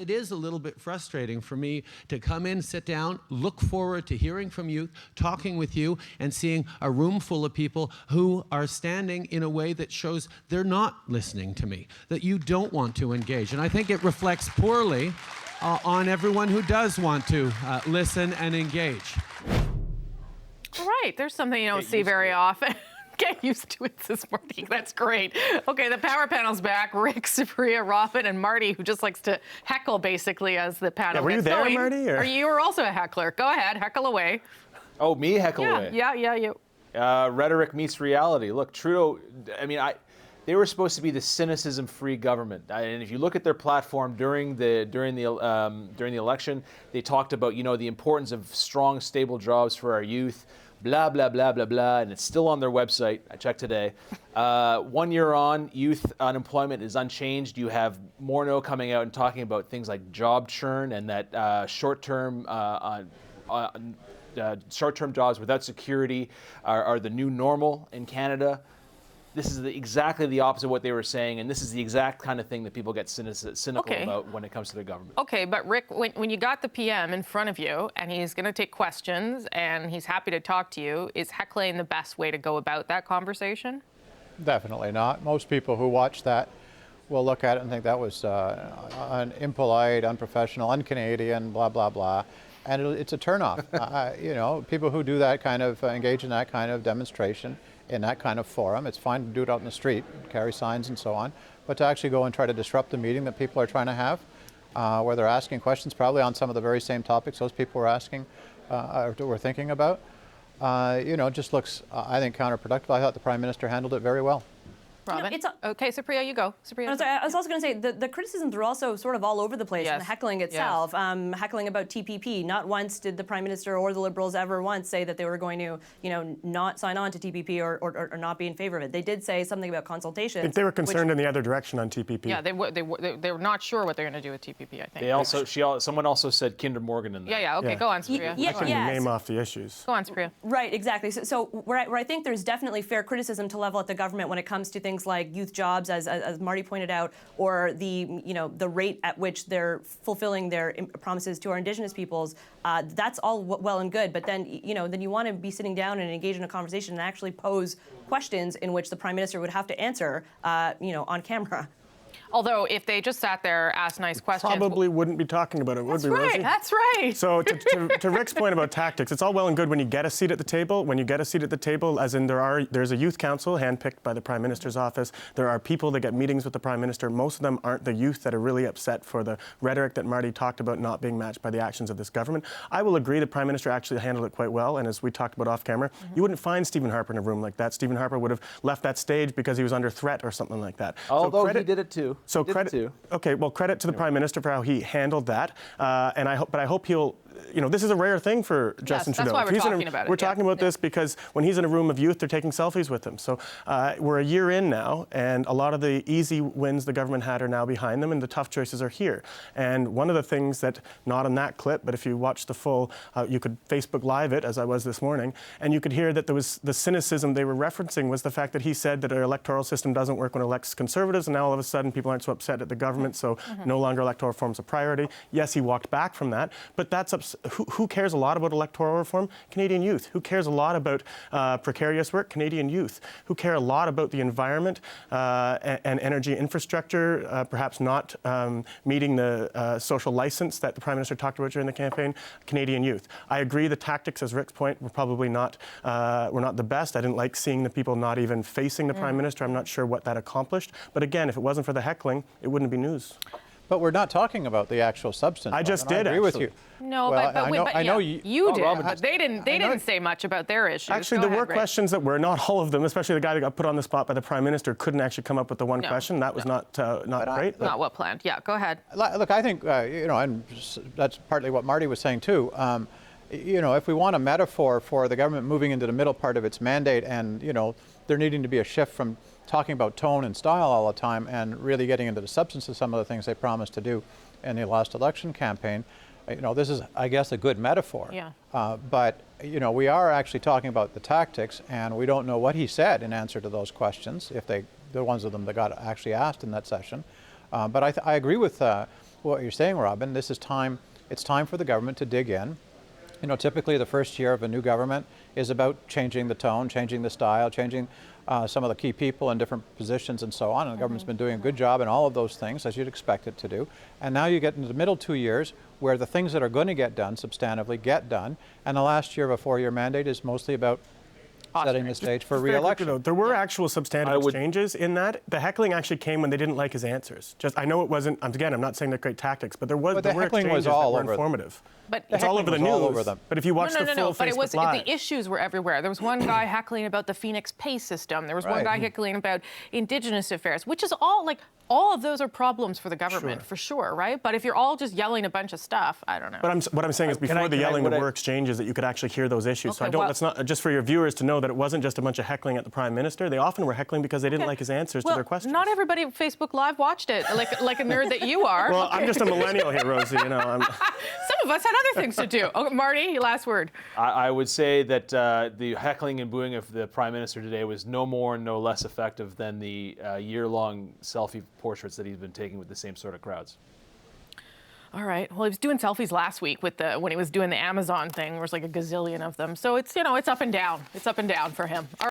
it is a little bit frustrating for me to come in, sit down, look forward to hearing from you, talking with you, and seeing a room full of people who are standing in a way that shows they're not listening to me, that you don't want to engage. And I think it reflects poorly on everyone who does want to listen and engage. All right, there's something you don't see very often. Get used to it this morning. That's great. Okay, the power panel's back. Rick, Supriya, Robin, and Marty, who just likes to heckle basically as the panel were gets you there, going. Marty? Or? You were also a heckler. Go ahead, heckle away. Oh, me heckle away? Yeah, you. Rhetoric meets reality. Look, Trudeau, they were supposed to be the cynicism-free government, and if you look at their platform during the election, they talked about the importance of strong, stable jobs for our youth. Blah, blah, blah, blah, blah, and it's still on their website. I checked today. 1 year on, youth unemployment is unchanged. You have Morneau coming out and talking about things like job churn and that short-term jobs without security are the new normal in Canada. This is exactly the opposite of what they were saying, and this is the exact kind of thing that people get cynical about when it comes to the government. Okay, but Rick, when you got the PM in front of you, and he's going to take questions, and he's happy to talk to you, is heckling the best way to go about that conversation? Definitely not. Most people who watch that will look at it and think that was impolite, unprofessional, un-Canadian, blah, blah, blah. And it's a turnoff. People who do that kind of, engage in that kind of demonstration, in that kind of forum. It's fine to do it out in the street, carry signs and so on, but to actually go and try to disrupt the meeting that people are trying to have, where they're asking questions probably on some of the very same topics those people were asking, were thinking about, just looks, I think, counterproductive. I thought the Prime Minister handled it very well. Robin? Okay, Supriya, you go. Supriya. No, sorry, I was also going to say the criticisms are also sort of all over the place in the heckling itself. Yes. Heckling about TPP. Not once did the Prime Minister or the Liberals ever once say that they were going to, not sign on to TPP or not be in favor of it. They did say something about consultation. I think they were concerned in the other direction on TPP. Yeah, they were not sure what they're going to do with TPP, I think. They also, someone also said Kinder Morgan in there. Yeah, okay, go on, Supriya. Name off the issues. Go on, Supriya. Right, exactly. So where I think there's definitely fair criticism to level at the government when it comes to things like youth jobs, as Marty pointed out, or the rate at which they're fulfilling their promises to our Indigenous peoples. That's all well and good, but then then you want to be sitting down and engage in a conversation and actually pose questions in which the Prime Minister would have to answer, on camera. Although, if they just sat there, asked nice questions... Probably wouldn't be talking about it, would we, Rosie? That's right. So to Rick's point about tactics, it's all well and good when you get a seat at the table. When you get a seat at the table, as in there's a youth council handpicked by the Prime Minister's office. There are people that get meetings with the Prime Minister. Most of them aren't the youth that are really upset for the rhetoric that Marty talked about not being matched by the actions of this government. I will agree the Prime Minister actually handled it quite well, and as we talked about off camera, you wouldn't find Stephen Harper in a room like that. Stephen Harper would have left that stage because he was under threat or something like that. Although he did it too. So credit. Okay, well, credit to the Prime Minister for how he handled that, and I hope he'll. This is a rare thing for Justin Trudeau. That's why we're talking about it. We're talking about this because when he's in a room of youth, they're taking selfies with him. So we're a year in now, and a lot of the easy wins the government had are now behind them, and the tough choices are here. And one of the things that, not on that clip, but if you watch the full, you could Facebook Live it, as I was this morning, and you could hear that there was the cynicism they were referencing was the fact that he said that our electoral system doesn't work when it elects Conservatives, and now all of a sudden people aren't so upset at the government, so no longer electoral reform's a priority. Yes, he walked back from that, but that's who cares a lot about electoral reform? Canadian youth. Who cares a lot about precarious work? Canadian youth. Who care a lot about the environment and energy infrastructure, perhaps not meeting the social license that the Prime Minister talked about during the campaign? Canadian youth. I agree the tactics, as Rick's point, were probably not the best. I didn't like seeing the people not even facing the Prime Minister. I'm not sure what that accomplished. But again, if it wasn't for the heckling, it wouldn't be news. But we're not talking about the actual substance. I just did. I agree with you. No, well, but I know you did. But they didn't say much about their issues. Actually, there were questions that were not all of them, especially the guy that got put on the spot by the Prime Minister couldn't actually come up with the one question. That was not great. Not well planned. Yeah, go ahead. Look, I think and that's partly what Marty was saying too. If we want a metaphor for the government moving into the middle part of its mandate, and there needing to be a shift from talking about tone and style all the time and really getting into the substance of some of the things they promised to do in the last election campaign, this is, I guess, a good metaphor. Yeah. But we are actually talking about the tactics, and we don't know what he said in answer to those questions, if the ones of them that got actually asked in that session. But I agree with what you're saying, Robin. This is time. It's time for the government to dig in. You know, typically the first year of a new government is about changing the tone, changing the style, changing some of the key people in different positions and so on. And the government's been doing a good job in all of those things, as you'd expect it to do. And now you get into the middle 2 years where the things that are going to get done substantively get done. And the last year of a 4-year mandate is mostly about setting the stage for re-election. There were actual substantive changes in that. The heckling actually came when they didn't like his answers. I know it wasn't, again, I'm not saying they're great tactics, but there were exchanges that were informative. But it's all over the news. But if you watch the full Facebook Live. The issues were everywhere. There was one guy heckling about the Phoenix pay system. There was one guy heckling about Indigenous affairs, which is all of those are problems for the government, for sure, right? But if you're all just yelling a bunch of stuff, I don't know. But what I'm saying is before the yelling, there were exchanges that you could actually hear those issues. Okay, so that's not just for your viewers to know that it wasn't just a bunch of heckling at the Prime Minister. They often were heckling because they didn't like his answers to their questions. Not everybody at Facebook Live watched it, like a nerd that you are. Well, I'm just a millennial here, Rosie. You know, Some of us had other things to do. Okay, Marty, last word. I would say that the heckling and booing of the Prime Minister today was no more and no less effective than the year-long selfie portraits that he's been taking with the same sort of crowds. All right. Well, he was doing selfies last week when he was doing the Amazon thing. There was like a gazillion of them. So it's, it's up and down. It's up and down for him. All right.